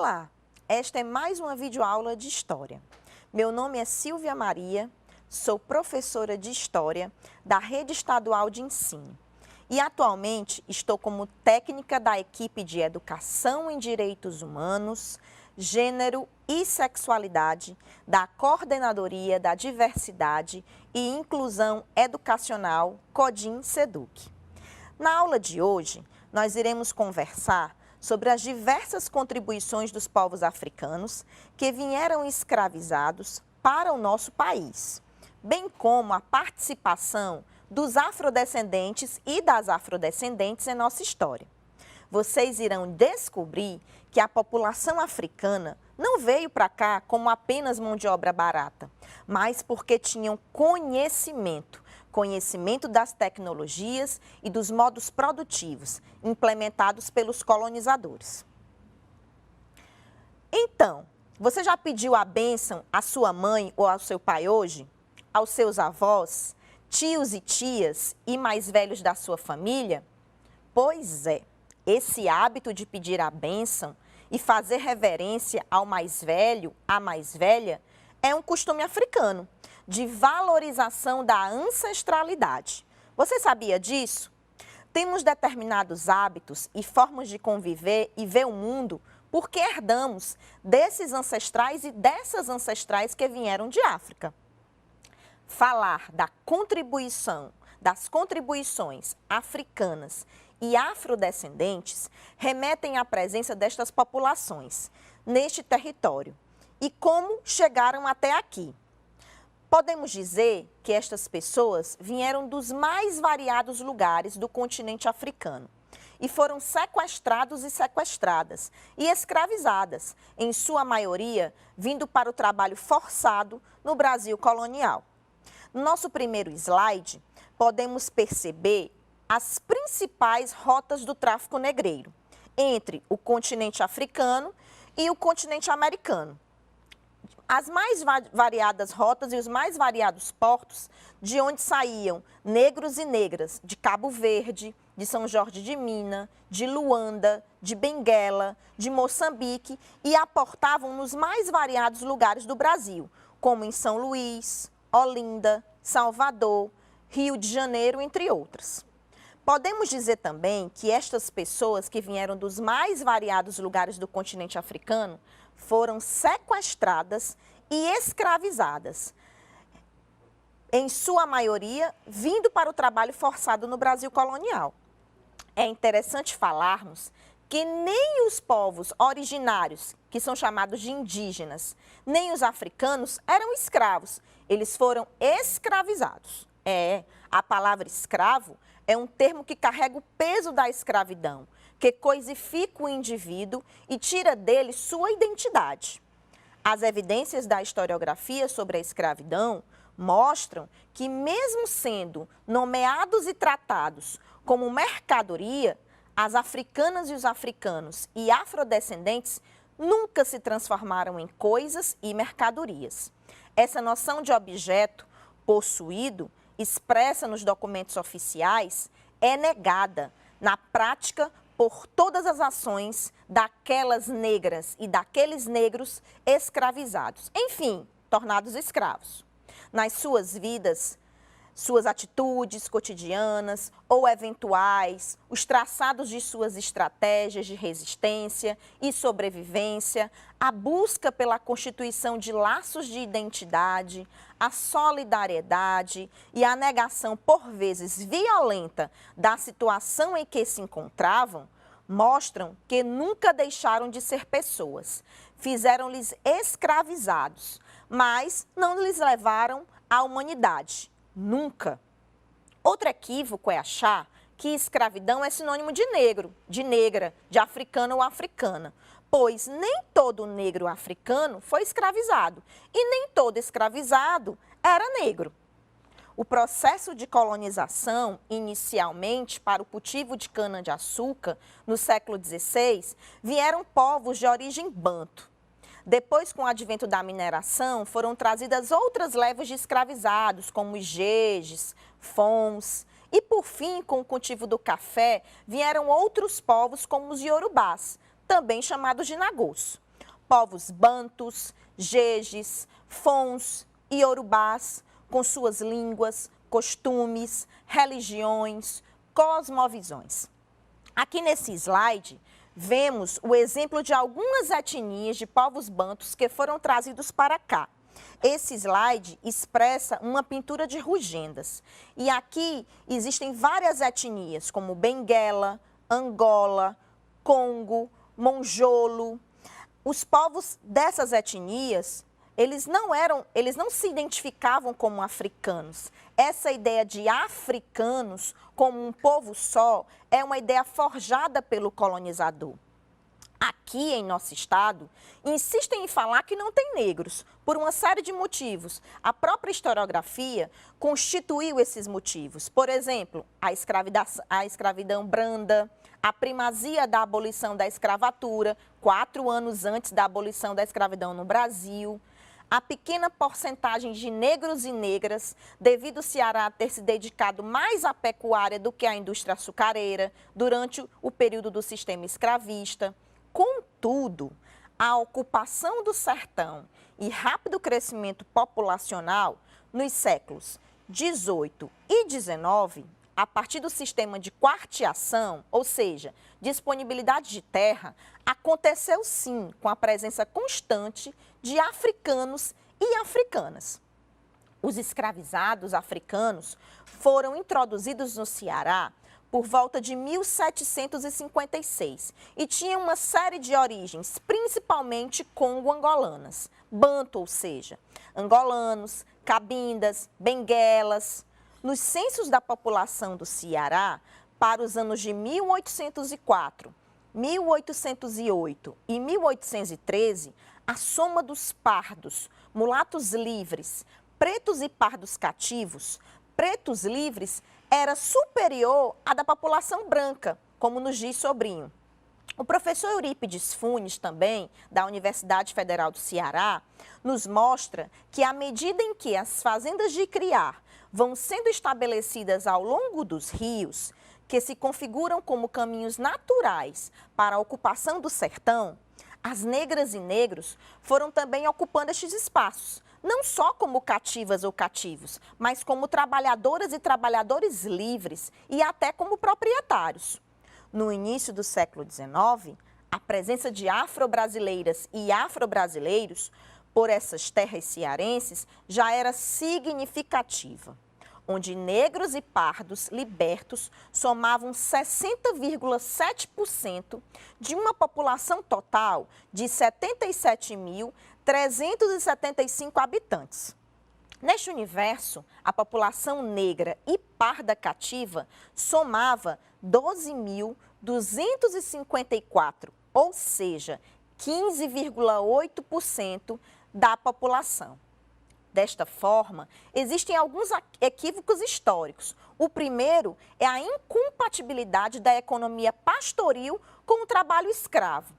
Olá, esta é mais uma videoaula de História. Meu nome é Silvia Maria, sou professora de História da Rede Estadual de Ensino e atualmente estou como técnica da equipe de Educação em Direitos Humanos, Gênero e Sexualidade da Coordenadoria da Diversidade e Inclusão Educacional CODIN-SEDUC. Na aula de hoje, nós iremos conversar sobre as diversas contribuições dos povos africanos que vieram escravizados para o nosso país, bem como a participação dos afrodescendentes e das afrodescendentes em nossa história. Vocês irão descobrir que a população africana não veio para cá como apenas mão de obra barata, mas porque tinham conhecimento das tecnologias e dos modos produtivos implementados pelos colonizadores. Então, você já pediu a bênção à sua mãe ou ao seu pai hoje? Aos seus avós, tios e tias e mais velhos da sua família? Pois é, esse hábito de pedir a bênção e fazer reverência ao mais velho, à mais velha, é um costume africano de valorização da ancestralidade. Você sabia disso? Temos determinados hábitos e formas de conviver e ver o mundo porque herdamos desses ancestrais e dessas ancestrais que vieram de África. Falar das contribuições africanas e afrodescendentes remetem à presença destas populações neste território e como chegaram até aqui. Podemos dizer que estas pessoas vieram dos mais variados lugares do continente africano e foram sequestrados e sequestradas e escravizadas, em sua maioria vindo para o trabalho forçado no Brasil colonial. No nosso primeiro slide, podemos perceber as principais rotas do tráfico negreiro entre o continente africano e o continente americano. As mais variadas rotas e os mais variados portos de onde saíam negros e negras de Cabo Verde, de São Jorge de Minas, de Luanda, de Benguela, de Moçambique e aportavam nos mais variados lugares do Brasil, como em São Luís, Olinda, Salvador, Rio de Janeiro, entre outras. Podemos dizer também que estas pessoas que vieram dos mais variados lugares do continente africano foram sequestradas e escravizadas, em sua maioria vindo para o trabalho forçado no Brasil colonial. É interessante falarmos que nem os povos originários, que são chamados de indígenas, nem os africanos eram escravos, eles foram escravizados. A palavra escravo é um termo que carrega o peso da escravidão, que coisifica o indivíduo e tira dele sua identidade. As evidências da historiografia sobre a escravidão mostram que, mesmo sendo nomeados e tratados como mercadoria, as africanas e os africanos e afrodescendentes nunca se transformaram em coisas e mercadorias. Essa noção de objeto possuído, expressa nos documentos oficiais, é negada na prática por todas as ações daquelas negras e daqueles negros escravizados, enfim, tornados escravos. Nas suas vidas, suas atitudes cotidianas ou eventuais, os traçados de suas estratégias de resistência e sobrevivência, a busca pela constituição de laços de identidade, a solidariedade e a negação, por vezes violenta, da situação em que se encontravam, mostram que nunca deixaram de ser pessoas. Fizeram-lhes escravizados, mas não lhes levaram à humanidade. Nunca. Outro equívoco é achar que escravidão é sinônimo de negro, de negra, de africano ou africana, pois nem todo negro africano foi escravizado e nem todo escravizado era negro. O processo de colonização, inicialmente para o cultivo de cana-de-açúcar, no século XVI, vieram povos de origem banto. Depois, com o advento da mineração, foram trazidas outras levas de escravizados, como os jejes, fons. E, por fim, com o cultivo do café, vieram outros povos, como os iorubás, também chamados de nagôs. povos bantus, jejes, fons e iorubás, com suas línguas, costumes, religiões, cosmovisões. Aqui nesse slide, vemos o exemplo de algumas etnias de povos bantus que foram trazidos para cá. Esse slide expressa uma pintura de rugendas. E aqui existem várias etnias, como Benguela, Angola, Congo, Monjolo. Os povos dessas etnias, eles não se identificavam como africanos. Essa ideia de africanos como um povo só é uma ideia forjada pelo colonizador. Aqui em nosso estado, insistem em falar que não tem negros, por uma série de motivos. A própria historiografia constituiu esses motivos. Por exemplo, a escravidão branda, a primazia da abolição da escravatura, 4 anos antes da abolição da escravidão no Brasil, a pequena porcentagem de negros e negras, devido ao Ceará ter se dedicado mais à pecuária do que à indústria açucareira durante o período do sistema escravista. Contudo, a ocupação do sertão e rápido crescimento populacional nos séculos 18 e 19, a partir do sistema de quarteação, ou seja, disponibilidade de terra, aconteceu sim com a presença constante de africanos e africanas. Os escravizados africanos foram introduzidos no Ceará por volta de 1756 e tinham uma série de origens, principalmente congo-angolanas, banto, ou seja, angolanos, cabindas, benguelas. Nos censos da população do Ceará, para os anos de 1804, 1808 e 1813, a soma dos pardos, mulatos livres, pretos e pardos cativos, pretos livres, era superior à da população branca, como nos diz Sobrinho. O professor Eurípides Funes, também, da Universidade Federal do Ceará, nos mostra que à medida em que as fazendas de criar vão sendo estabelecidas ao longo dos rios, que se configuram como caminhos naturais para a ocupação do sertão, as negras e negros foram também ocupando estes espaços, não só como cativas ou cativos, mas como trabalhadoras e trabalhadores livres e até como proprietários. No início do século XIX, a presença de afro-brasileiras e afro-brasileiros por essas terras cearenses já era significativa, onde negros e pardos libertos somavam 60,7% de uma população total de 77.375 habitantes. Neste universo, a população negra e parda cativa somava 12.254, ou seja, 15,8% da população. Desta forma, existem alguns equívocos históricos. O primeiro é a incompatibilidade da economia pastoril com o trabalho escravo.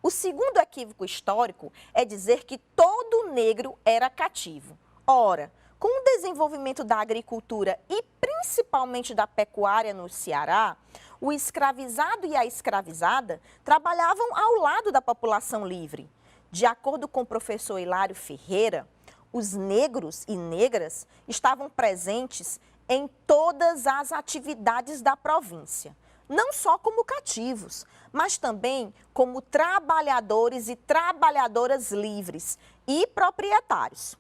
O segundo equívoco histórico é dizer que todo negro era cativo. Ora, com o desenvolvimento da agricultura e principalmente da pecuária no Ceará, o escravizado e a escravizada trabalhavam ao lado da população livre. De acordo com o professor Hilário Ferreira, os negros e negras estavam presentes em todas as atividades da província, não só como cativos, mas também como trabalhadores e trabalhadoras livres e proprietários.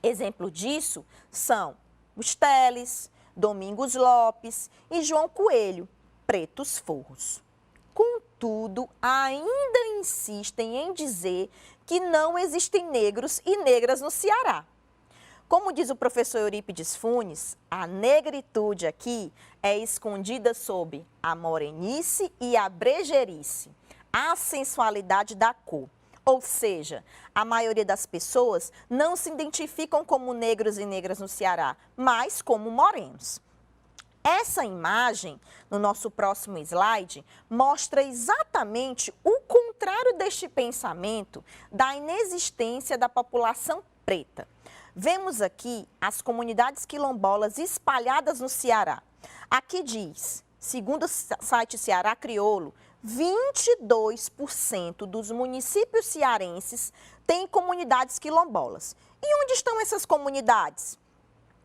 Exemplo disso são os Teles, Domingos Lopes e João Coelho, pretos forros. Contudo, ainda insistem em dizer que não existem negros e negras no Ceará. Como diz o professor Eurípides Funes, a negritude aqui é escondida sob a morenice e a brejerice, a sensualidade da cor. Ou seja, a maioria das pessoas não se identificam como negros e negras no Ceará, mas como morenos. Essa imagem, no nosso próximo slide, mostra exatamente o contrário deste pensamento da inexistência da população preta. Vemos aqui as comunidades quilombolas espalhadas no Ceará. Aqui diz, segundo o site Ceará Crioulo, 22% dos municípios cearenses têm comunidades quilombolas. E onde estão essas comunidades?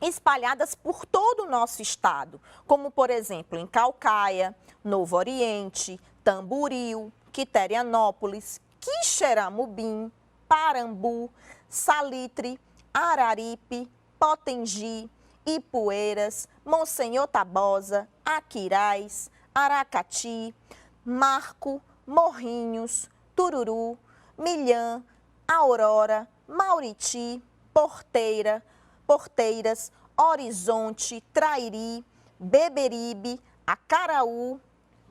Espalhadas por todo o nosso estado, como, por exemplo, em Caucaia, Novo Oriente, Tamboril, Quiterianópolis, Quixeramobim, Parambu, Salitre, Araripe, Potengi, Ipueiras, Monsenhor Tabosa, Aquiraz, Aracati, Marco, Morrinhos, Tururu, Milhã, Aurora, Mauriti, Porteiras, Horizonte, Trairi, Beberibe, Acaraú,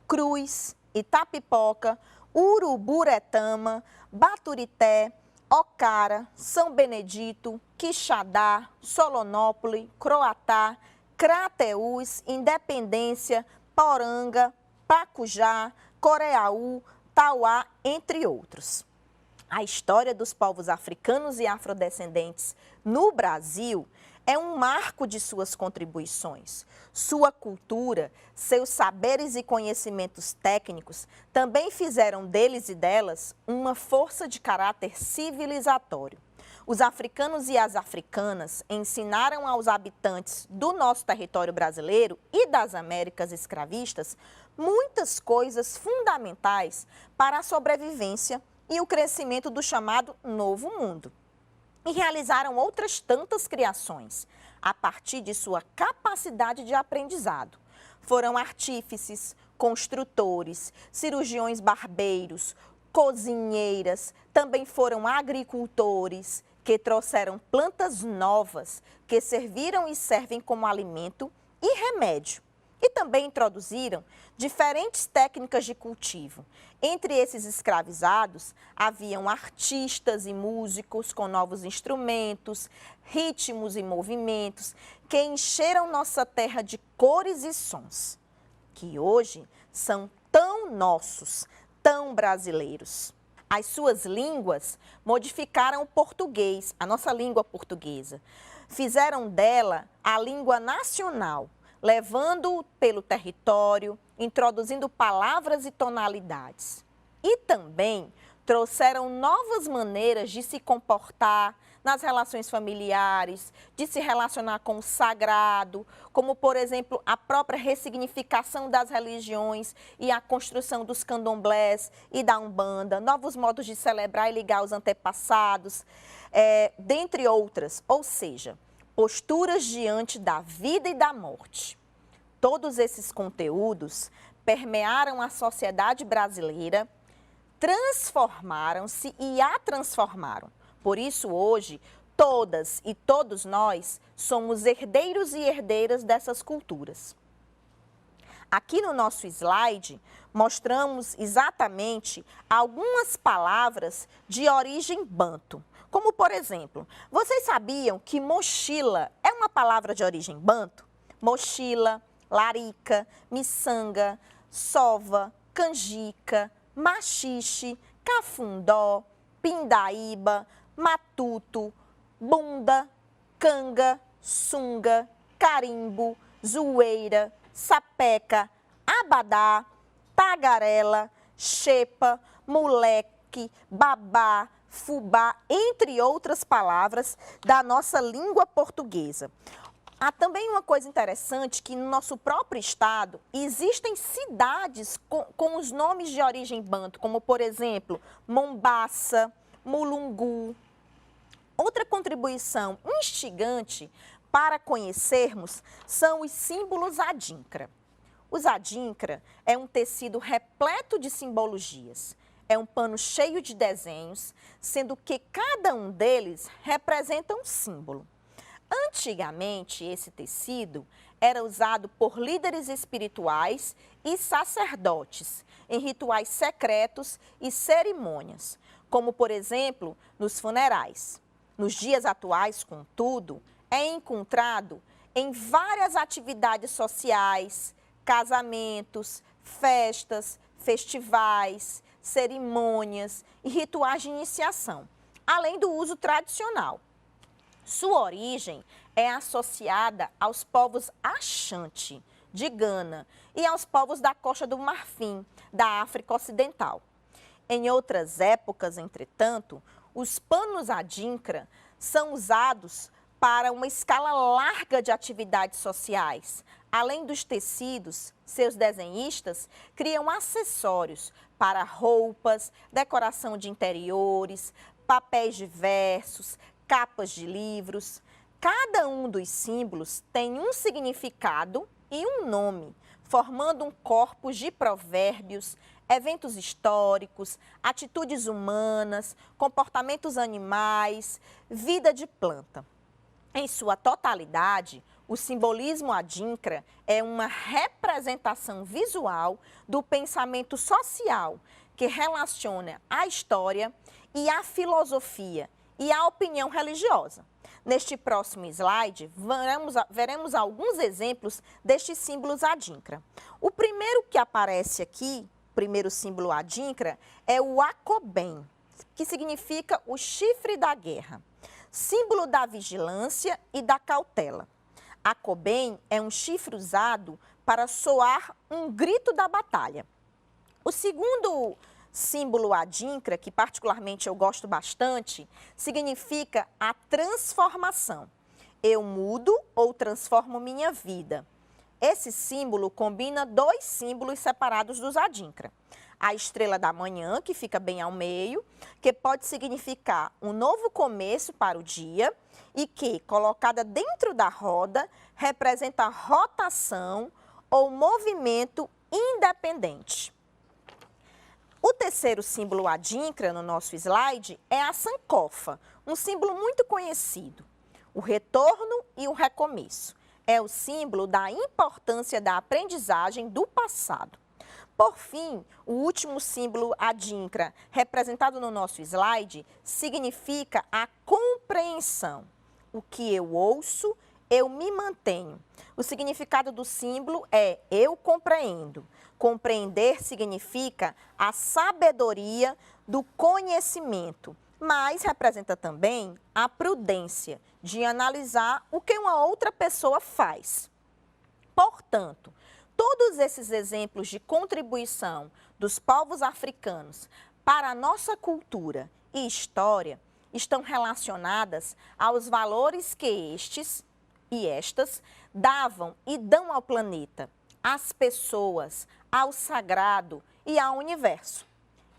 Cruz, Itapipoca, Uruburetama, Baturité, Ocara, São Benedito, Quixadá, Solonópole, Croatá, Crateús, Independência, Poranga, Pacujá, Coreaú, Tauá, entre outros. A história dos povos africanos e afrodescendentes no Brasil é um marco de suas contribuições. Sua cultura, seus saberes e conhecimentos técnicos também fizeram deles e delas uma força de caráter civilizatório. Os africanos e as africanas ensinaram aos habitantes do nosso território brasileiro e das Américas escravistas muitas coisas fundamentais para a sobrevivência e o crescimento do chamado Novo Mundo. E realizaram outras tantas criações a partir de sua capacidade de aprendizado. Foram artífices, construtores, cirurgiões barbeiros, cozinheiras, também foram agricultores, que trouxeram plantas novas que serviram e servem como alimento e remédio. E também introduziram diferentes técnicas de cultivo. Entre esses escravizados, haviam artistas e músicos com novos instrumentos, ritmos e movimentos, que encheram nossa terra de cores e sons, que hoje são tão nossos, tão brasileiros. As suas línguas modificaram o português, a nossa língua portuguesa. Fizeram dela a língua nacional, levando-o pelo território, introduzindo palavras e tonalidades. E também trouxeram novas maneiras de se comportar nas relações familiares, de se relacionar com o sagrado, como, por exemplo, a própria ressignificação das religiões e a construção dos candomblés e da Umbanda, novos modos de celebrar e ligar os antepassados, dentre outras, ou seja, posturas diante da vida e da morte. Todos esses conteúdos permearam a sociedade brasileira, transformaram-se e a transformaram. Por isso, hoje, todas e todos nós somos herdeiros e herdeiras dessas culturas. Aqui no nosso slide, mostramos exatamente algumas palavras de origem banto. Como, por exemplo, vocês sabiam que mochila é uma palavra de origem banto? Mochila, larica, miçanga, sova, canjica, machixe, cafundó, pindaíba, matuto, bunda, canga, sunga, carimbo, zoeira, sapeca, abadá, tagarela, xepa, moleque, babá, fubá, entre outras palavras da nossa língua portuguesa. Há também uma coisa interessante que no nosso próprio estado existem cidades com os nomes de origem banto, como por exemplo, Mombaça, Mulungu. Outra contribuição instigante para conhecermos são os símbolos adinkra. Os adinkra é um tecido repleto de simbologias. É um pano cheio de desenhos, sendo que cada um deles representa um símbolo. Antigamente, esse tecido era usado por líderes espirituais e sacerdotes em rituais secretos e cerimônias, como, por exemplo, nos funerais. Nos dias atuais, contudo, é encontrado em várias atividades sociais, casamentos, festas, festivais, cerimônias e rituais de iniciação, além do uso tradicional. Sua origem é associada aos povos Axante, de Gana e aos povos da Costa do Marfim, da África Ocidental. Em outras épocas, entretanto, os panos adinkra são usados para uma escala larga de atividades sociais. Além dos tecidos, seus desenhistas criam acessórios para roupas, decoração de interiores, papéis diversos, capas de livros. Cada um dos símbolos tem um significado e um nome, formando um corpus de provérbios, eventos históricos, atitudes humanas, comportamentos animais, vida de planta. Em sua totalidade, o simbolismo adinkra é uma representação visual do pensamento social que relaciona a história e a filosofia e a opinião religiosa. Neste próximo slide, veremos alguns exemplos destes símbolos adinkra. O primeiro que aparece aqui, o primeiro símbolo adinkra, é o Akobem, que significa o chifre da guerra, símbolo da vigilância e da cautela. Akobem é um chifre usado para soar um grito da batalha. O segundo símbolo adinkra, que particularmente eu gosto bastante, significa a transformação. Eu mudo ou transformo minha vida. Esse símbolo combina dois símbolos separados dos adinkra. A estrela da manhã, que fica bem ao meio, que pode significar um novo começo para o dia e que, colocada dentro da roda, representa rotação ou movimento independente. O terceiro símbolo adinkra no nosso slide é a sankofa, um símbolo muito conhecido. O retorno e o recomeço. É o símbolo da importância da aprendizagem do passado. Por fim, o último símbolo adinkra, representado no nosso slide, significa a compreensão. O que eu ouço, eu me mantenho. O significado do símbolo é eu compreendo. Compreender significa a sabedoria do conhecimento, mas representa também a prudência de analisar o que uma outra pessoa faz. Portanto, todos esses exemplos de contribuição dos povos africanos para a nossa cultura e história estão relacionadas aos valores que estes e estas davam e dão ao planeta, às pessoas, ao sagrado e ao universo.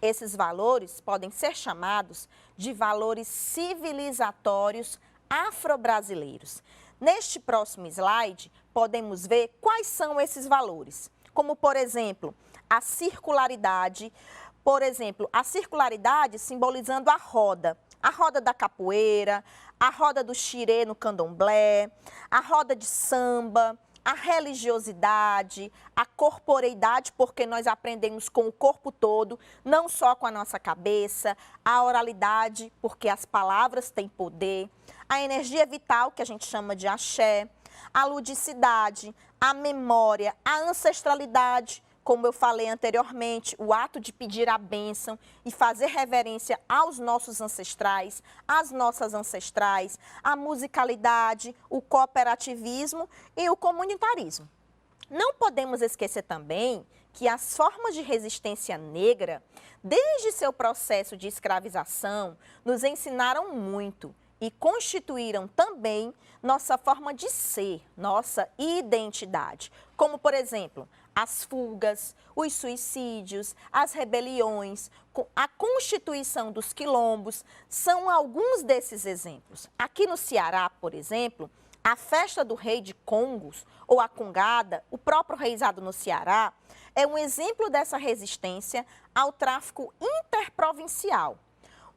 Esses valores podem ser chamados de valores civilizatórios afro-brasileiros. Neste próximo slide, podemos ver quais são esses valores, como, por exemplo, a circularidade. Por exemplo, a circularidade simbolizando a roda da capoeira, a roda do xirê no candomblé, a roda de samba, a religiosidade, a corporeidade, porque nós aprendemos com o corpo todo, não só com a nossa cabeça, a oralidade, porque as palavras têm poder, a energia vital, que a gente chama de axé, a ludicidade, a memória, a ancestralidade, como eu falei anteriormente, o ato de pedir a bênção e fazer reverência aos nossos ancestrais, às nossas ancestrais, a musicalidade, o cooperativismo e o comunitarismo. Não podemos esquecer também que as formas de resistência negra, desde seu processo de escravização, nos ensinaram muito e constituíram também nossa forma de ser, nossa identidade. Como, por exemplo, as fugas, os suicídios, as rebeliões, a constituição dos quilombos, são alguns desses exemplos. Aqui no Ceará, por exemplo, a festa do rei de Congos, ou a congada, o próprio reizado no Ceará, é um exemplo dessa resistência ao tráfico interprovincial.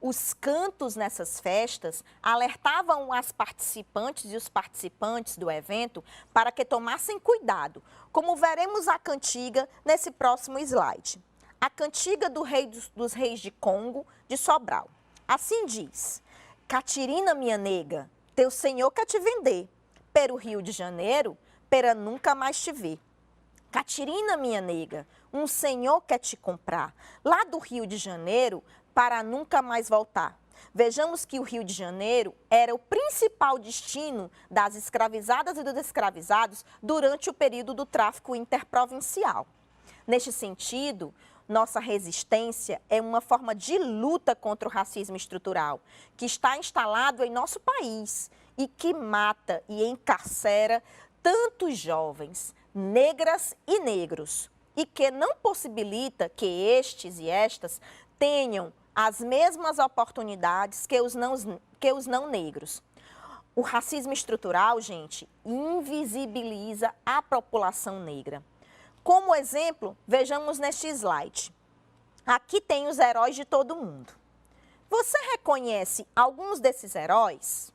Os cantos nessas festas alertavam as participantes e os participantes do evento para que tomassem cuidado, como veremos a cantiga nesse próximo slide. A cantiga dos reis de Congo, de Sobral. Assim diz: Catirina, minha nega, teu senhor quer te vender, pelo Rio de Janeiro, pera nunca mais te ver. Catirina, minha nega, um senhor quer te comprar, lá do Rio de Janeiro, para nunca mais voltar. Vejamos que o Rio de Janeiro era o principal destino das escravizadas e dos escravizados durante o período do tráfico interprovincial. Neste sentido, nossa resistência é uma forma de luta contra o racismo estrutural, que está instalado em nosso país e que mata e encarcera tantos jovens, negras e negros, e que não possibilita que estes e estas tenham as mesmas oportunidades que os não negros. O racismo estrutural, gente, invisibiliza a população negra. Como exemplo, vejamos neste slide. Aqui tem os heróis de todo mundo. Você reconhece alguns desses heróis?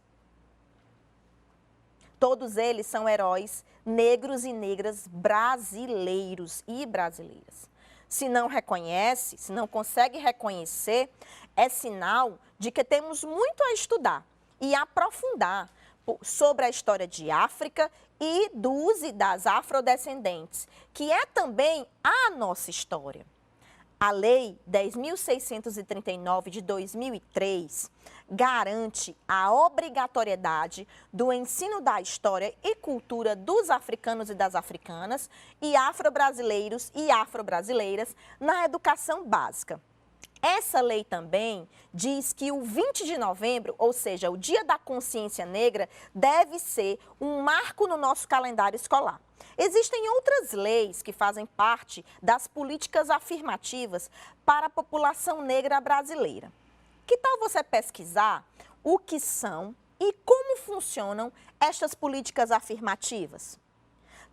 Todos eles são heróis negros e negras brasileiros e brasileiras. Se não reconhece, se não consegue reconhecer, é sinal de que temos muito a estudar e aprofundar sobre a história de África e dos e das afrodescendentes, que é também a nossa história. A Lei 10.639 de 2003 garante a obrigatoriedade do ensino da história e cultura dos africanos e das africanas e afro-brasileiros e afro-brasileiras na educação básica. Essa lei também diz que o 20 de novembro, ou seja, o Dia da Consciência Negra, deve ser um marco no nosso calendário escolar. Existem outras leis que fazem parte das políticas afirmativas para a população negra brasileira. Que tal você pesquisar o que são e como funcionam estas políticas afirmativas?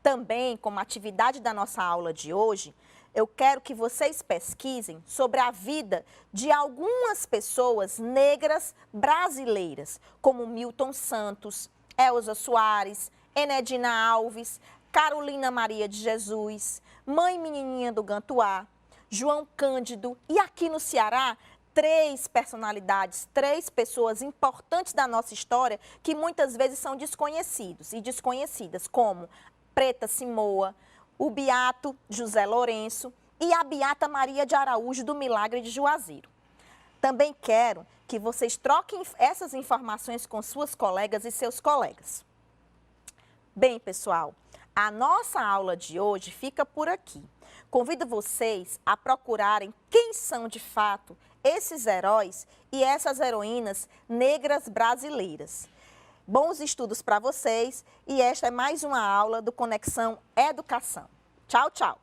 Também, como atividade da nossa aula de hoje, eu quero que vocês pesquisem sobre a vida de algumas pessoas negras brasileiras, como Milton Santos, Elza Soares, Enedina Alves, Carolina Maria de Jesus, Mãe Menininha do Gantuá, João Cândido e aqui no Ceará, três personalidades, três pessoas importantes da nossa história que muitas vezes são desconhecidos e desconhecidas, como Preta Simoa, o Beato José Lourenço e a Beata Maria de Araújo do Milagre de Juazeiro. Também quero que vocês troquem essas informações com suas colegas e seus colegas. Bem, pessoal, a nossa aula de hoje fica por aqui. Convido vocês a procurarem quem são de fato esses heróis e essas heroínas negras brasileiras. Bons estudos para vocês e esta é mais uma aula do Conexão Educação. Tchau, tchau!